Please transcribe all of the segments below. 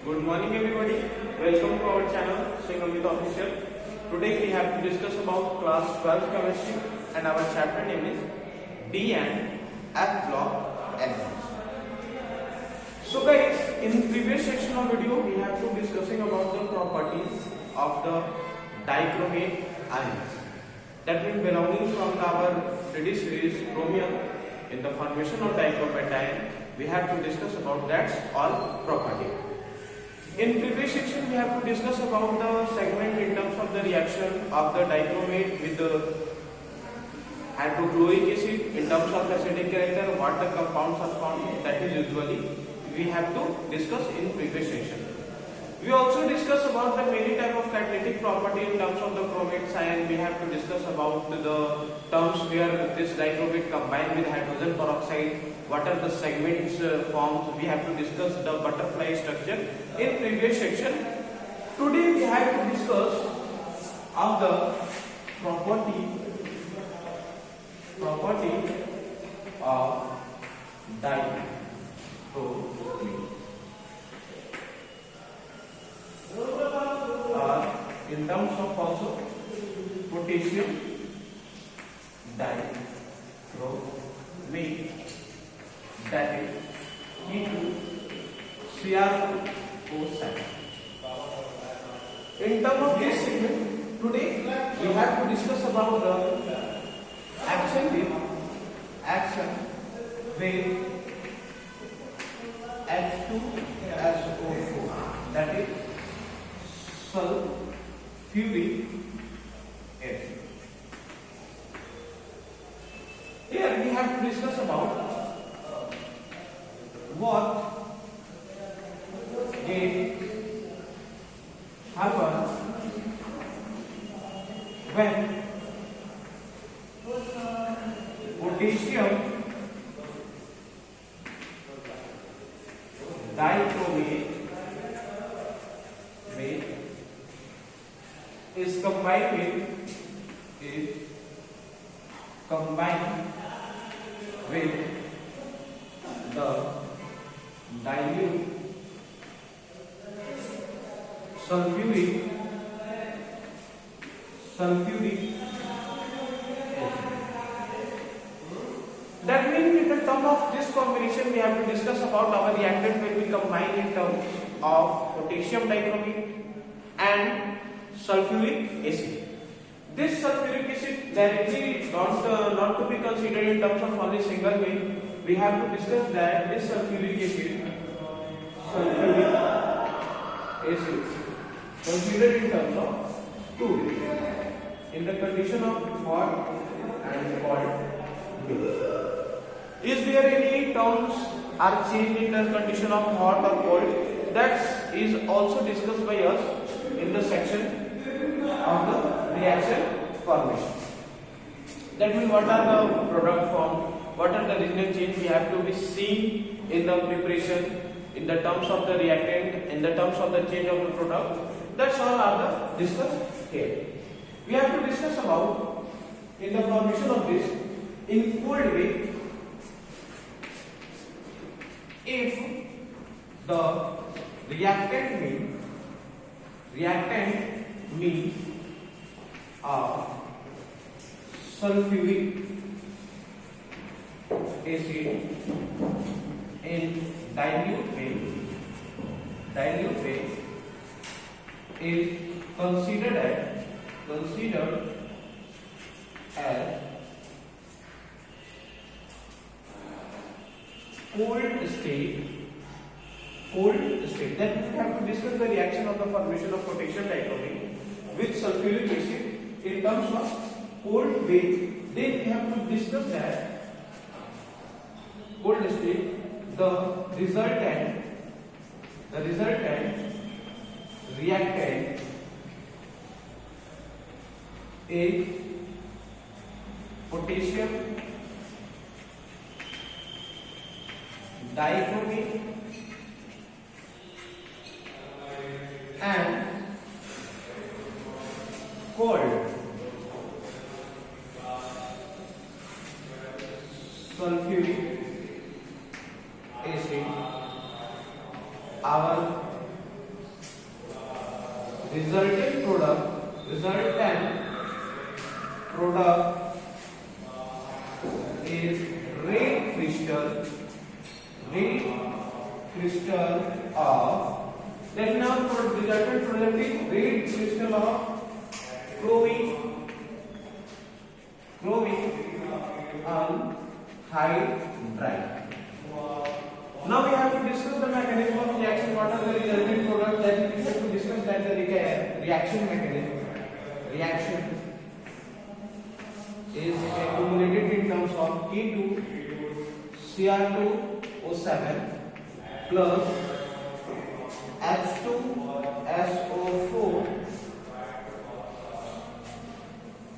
Good morning everybody. Welcome to our channel Singh Amit Official. Today we have to discuss about class 12 chemistry and our chapter name is D and F block elements. So guys, in previous section of video we have to discussing about the properties of the dichromate ions that will belonging from our study series chromium. In the formation of dichromate ion we have to discuss about that all property. In previous section we have to discuss about the segment in terms of the reaction of the dichromate with the hydrochloric acid in terms of acidic character, what the compounds are formed, that is usually we have to discuss in previous section. We also discuss about the many type of catalytic property in terms of the chromates ion. We have to discuss about the terms where this dichromate combined with hydrogen peroxide, what are the segments formed. We have to discuss the butterfly structure in previous section. Today we have to discuss of the property of dichromate. In terms of also potassium dichromate, that is Ke2Cr2O7. In terms of this segment, today we have to discuss about the action with H2SO4, that is sulfuric acid. Here we have to discuss about what happens when potassium dichromate is combined with the dilute sulfuric acid. That means in the term of this combination we have to discuss about our reactant will be combined in terms of potassium dichromate and sulfuric acid. This sulfuric acid directly not to be considered in terms of only single way. We have to discuss that this sulfuric acid considered in terms of two ways. In the condition of hot and cold. Is there any terms are changed in the condition of hot or cold? That is also discussed by us in the section of the reaction formation. That means what are the product form, what are the regional change we have to be seen in the preparation, in the terms of the reactant, in the terms of the change of the product. That's all are the discussed here. We have to discuss about in the formation of this in cold way. If the reactant means sulfuric acid in dilute way is considered as cold state. Then we have to discuss the reaction of the formation of potassium dichromate with sulfuric acid in terms of cold way. Then we have to discuss that cold state, the resultant reactant is potassium dichromate and cold sulfuric acid, our resultant product is red crystal of, then now resultant product is red crystal of chromic anhydride. Now we have to discuss the mechanism of reaction. What are the resultant products? Then we have to discuss that the reaction mechanism. Reaction is accumulated in terms of K2Cr2O7 plus H2SO4,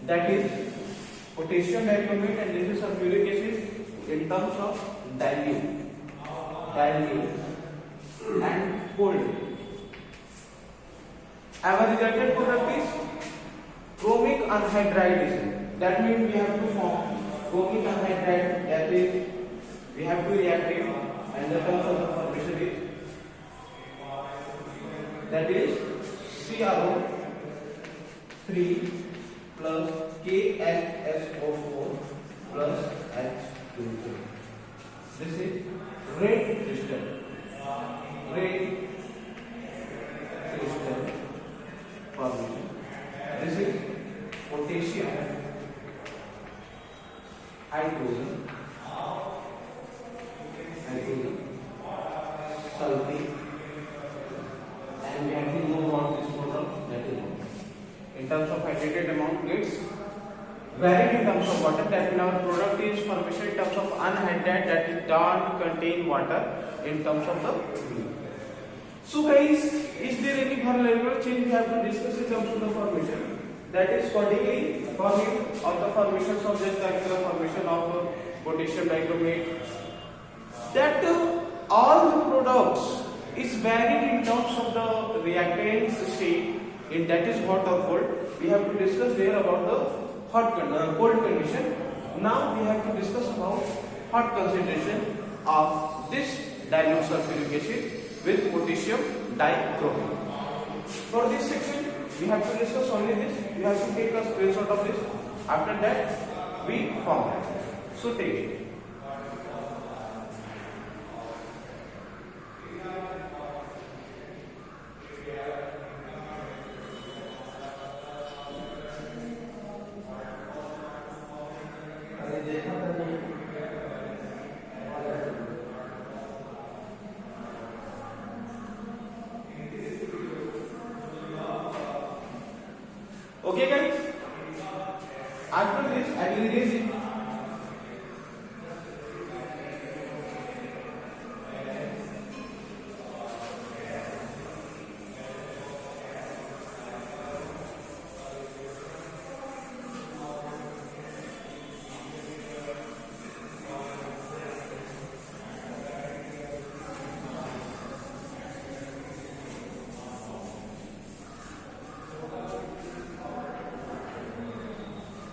that is potassium dichromate, and this is sulfuric acid in terms of dilute and cold. Our resultant product is chromic anhydride. That means we have to form chromic anhydride, that is we have to react it, and the terms of the formation is, that is CrO3 plus KSSO4 plus H2O. This is red crystal formation. This is potassium hydrogen sulfate, and we have to know about this product, that is in terms of hydrated amount gets varied in terms of water. That means our product is formation in terms of anhydride, that is don't contain water in terms of the fluid. So guys, is there any molecular change we have to discuss in terms of the formation? That is particularly forming of the formations of this particular formation of potassium dichromate. That all the products is varied in terms of the reactants state, in that is hot or cold. We have to discuss there about the cold condition. Now we have to discuss about hot concentration of this dilute sulfuric acid with potassium dichromate. For this section, we have to discuss only this. We have to take a screenshot of this. After that, we form that. So take it. Okay guys, after this I will erase it.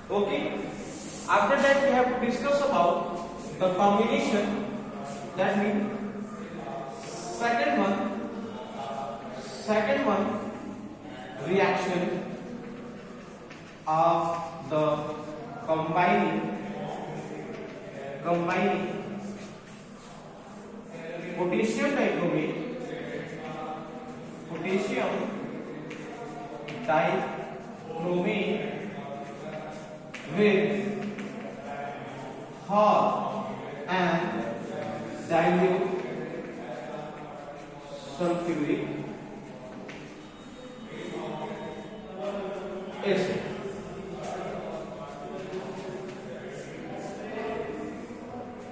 Okay. After that, we have to discuss about the combination. That means second one reaction of the combining potassium dichromate with hot and dilute sulfuric acid.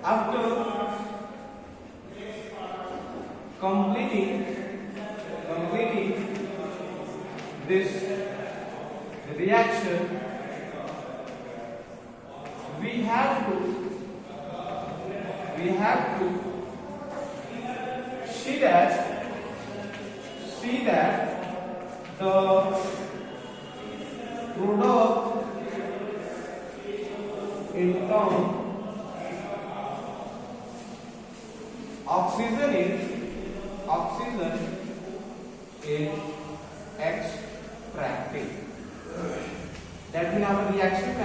After completing this reaction, we have to see that the product in terms oxygen is H2 subtracting. That means our reaction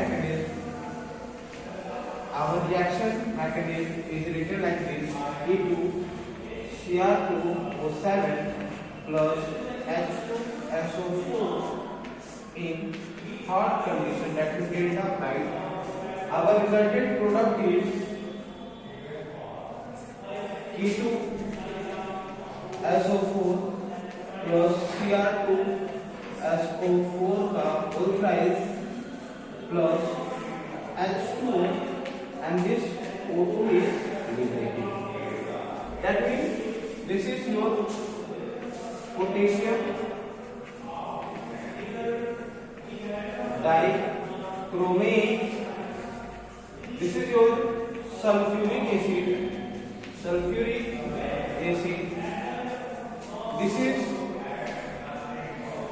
mechanism is written like this: E2Cr2O7 plus H2SO4 in hot condition, that is delta prime. Our resultant product is E2SO4 plus Cr2SO4 का whole price plus H2O, and this O2 is liberated. That means this is your potassium dichromate. This is your sulfuric acid. This is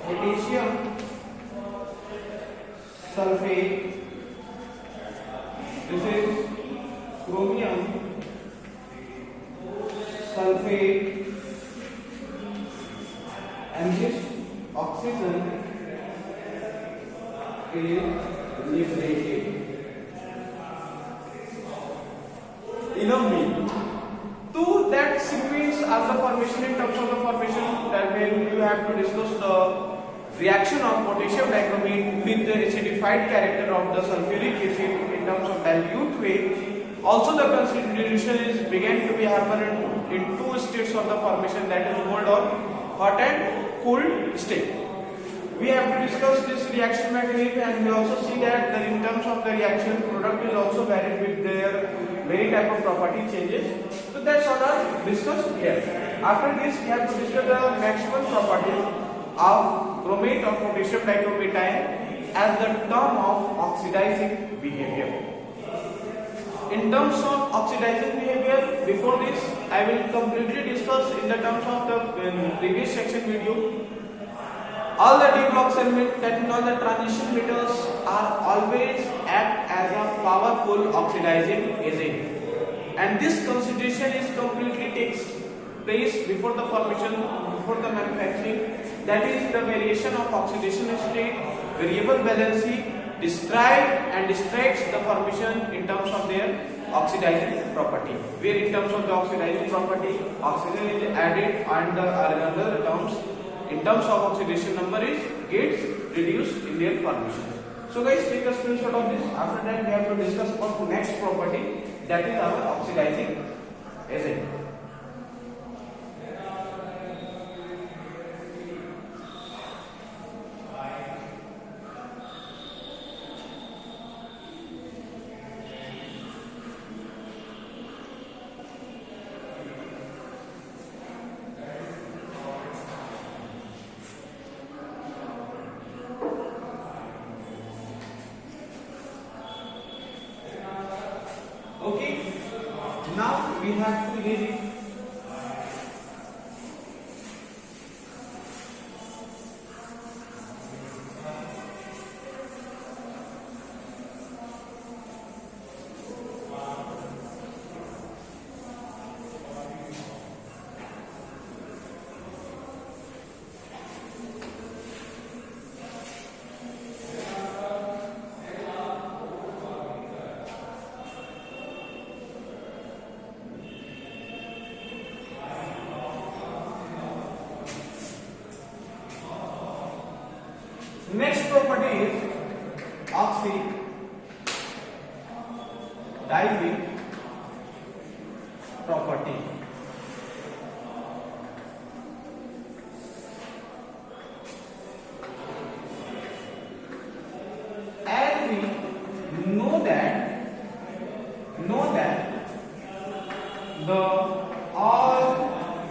potassium sulfate. This is chromium sulfate, and this oxygen is liberated. Enough mean. So that sequence of the formation, in terms of the formation, that when you have to discuss the reaction of potassium dichromate with the acidified character of the sulfuric acid in terms of dilute way. Also the constitution is began to be happen in two states of the formation, that is cold or hot and cold state. We have to discuss this reaction mechanism, and we also see that in terms of the reaction, product is also varied with their very type of property changes. So that's what I discussed here. After this, we have to discuss the maximum properties of chromate or potassium dichromate ion as the term of oxidizing behavior. In terms of oxidizing behavior, before this I will completely discuss in the terms of the previous section video. All the D blocks element, that means all the transition metals, are always act as a powerful oxidizing agent, and this constitution is completely takes place before the formation, before the manufacturing. That is the variation of oxidation state, variable valency, describe and distracts the formation in terms of their oxidizing property. Where in terms of the oxidizing property, oxygen is added, and the other terms, in terms of oxidation number, is gets reduced in their formation. So guys, take a screenshot of this. After that, we have to discuss about the next property, that is our oxidizing agent. Okay, now we have to read it. Next property is oxidizing property. As we know that the all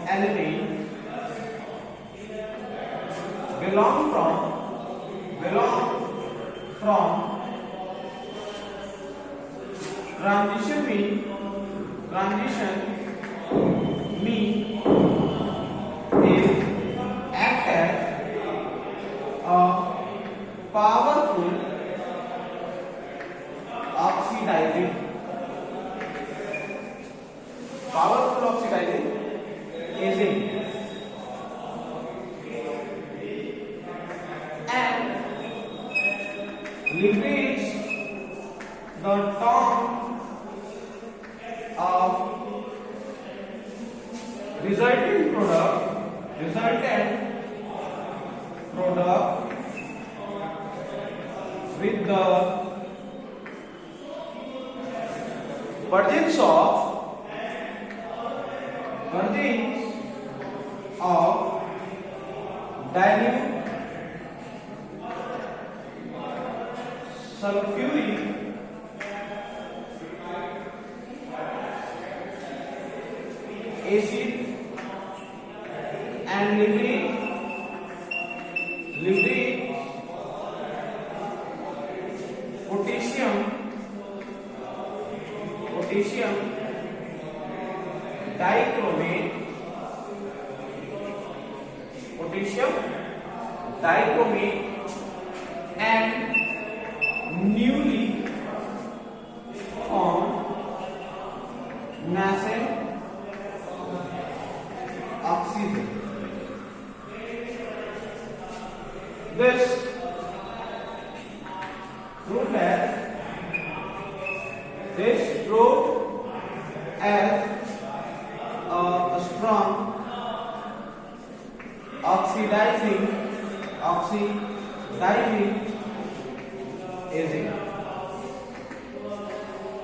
elements belong from transition mean is act as a powerful oxidizing agent, and liberates the term of resultant product with the presence of dilute sulfuric acid and liberate potassium dichromate and newly formed nascent oxygen. This proved as a strong oxidizing agent.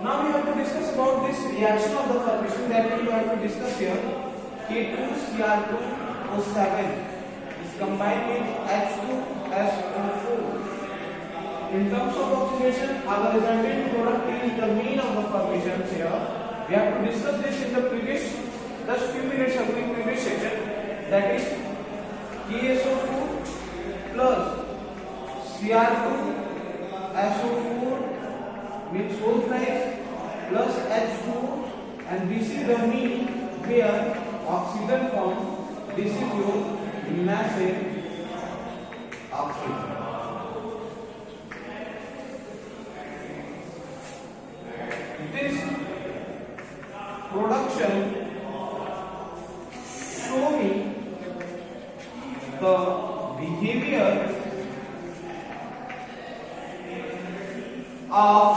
Now we have to discuss about this reaction of the formation that we have to discuss here. K2Cr2O7 is combined with H2SO4. In terms of oxidation, our resultant product is the mean of the formations here. We have to discuss this in the previous, just few minutes ago in previous section. That is KSO4 plus Cr2SO4 with sulfide plus H2, and this is the mean where oxygen forms. This is your nascent oxygen. This production show me the behavior of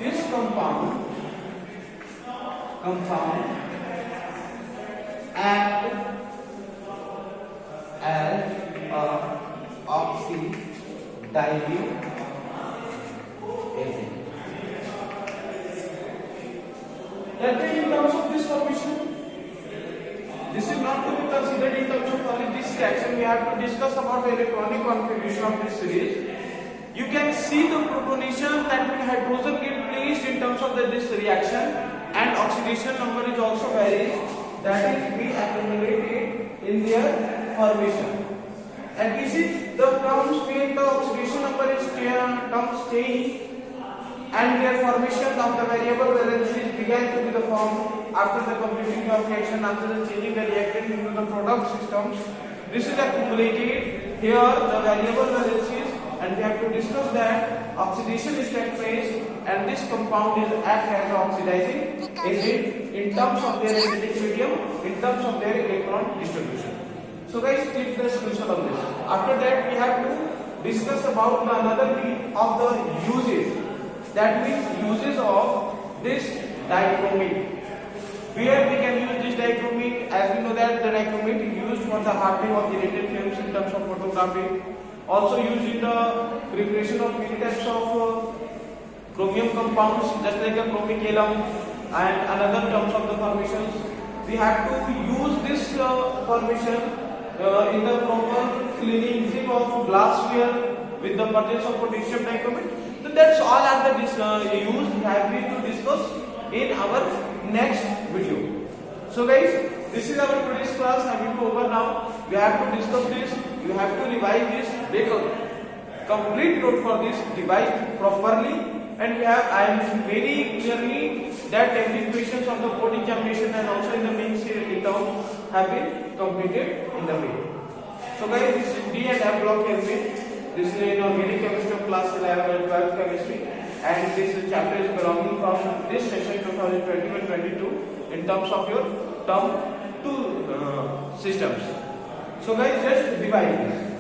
this compound act as a oxidizing agent. That means in terms of this formation, this is not to be considered in terms of only this reaction. We have to discuss about the electronic configuration of this series. You can see the protonation that will hydrogen get placed in terms of this reaction, and oxidation number is also varies, that is be accumulated in their formation. And this is the terms where the oxidation number is terms change and their formation of the variable valencies began to be the form after the completing of reaction, after the changing the reactant into the product systems. This is accumulated here the variable valencies, and we have to discuss that oxidation is take place and this compound is act as an oxidizing agent in terms of their acidic medium, in terms of their electron distribution. So guys, take the screenshot of this. After that we have to discuss about the another bit of the uses, that means uses of this dichromate. Where we can use this dichromate, as we know that the dichromate is used for the hardening of the related films in terms of photography. Also used in the preparation of many types of chromium compounds, just like a chromic alum and another terms of the formations. We have to use this formation in the proper cleansing of glassware with the presence of potassium dichromate. So that's all are the use we have to discuss in our next video. So guys, this is our today's class. I will go over now. We have to discuss this. You have to revise this. Make a complete note for this. Revise properly. And we have. I am very clearly that every questions of the board examination and also in the main term have been completed in the way. So guys, this is D and F block has been. This is in organic chemistry of class 11 and 12 chemistry, and this chapter is belonging from this session 2021-22 in terms of your term 2 systems. So guys, just divide this.